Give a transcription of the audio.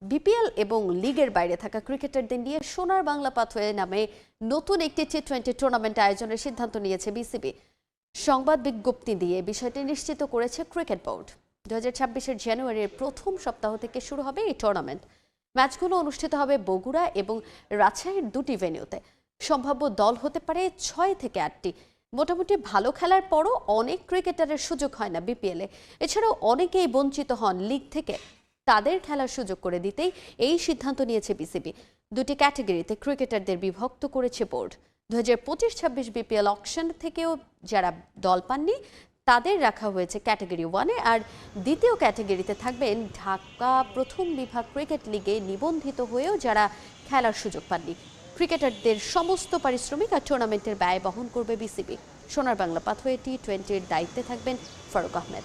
BPL এবং লিগের বাইরে থাকা ক্রিকেটারদের নিয়ে সোনার বাংলা পাথওয়ে নামে নতুন একটি টি-20 টুর্নামেন্ট আয়োজনের সিদ্ধান্ত নিয়েছে বিসিবি। সংবাদ বিজ্ঞপ্তি দিয়ে বিষয়টি নিশ্চিত করেছে ক্রিকেট বোর্ড। 2026-এর জানুয়ারির প্রথম সপ্তাহ থেকে শুরু হবে এই টুর্নামেন্ট। ম্যাচগুলো অনুষ্ঠিত হবে বগুড়া এবং রাজশাহীর দুটি ভেন্যুতে। সম্ভাব্য দল হতে পারে 6 থেকে 8টি। মোটামুটি ভালো খেলার পরও অনেক ক্রিকেটারের সুযোগ হয় না বিপিএলে। এছাড়াও অনেকেই বঞ্চিত হন লিগ থেকে। তাদের খেলার সুযোগ করে দিতেই এই সিদ্ধান্ত নিয়েছে বিসিবি। দুটি ক্যাটাগরিতে ক্রিকেটারদের বিভক্ত করেছে বোর্ড। 2025-26 বিপিএল অকশন থেকেও যারা দল পাননি তাদের রাখা হয়েছে ক্যাটাগরি 1-এ, আর দ্বিতীয় ক্যাটাগরিতে থাকবেন ঢাকা প্রথম বিভাগ ক্রিকেট লিগে নিবন্ধিত হয়েও যারা খেলার সুযোগ পাননি। ক্রিকেটারদের সমস্ত পারিশ্রমিক আর টুর্নামেন্টের ব্যয় বহন করবে বিসিবি। সোনার বাংলা পাথওয়ে টি-20-র দায়িত্বে থাকবেন ফারুক আহমেদ।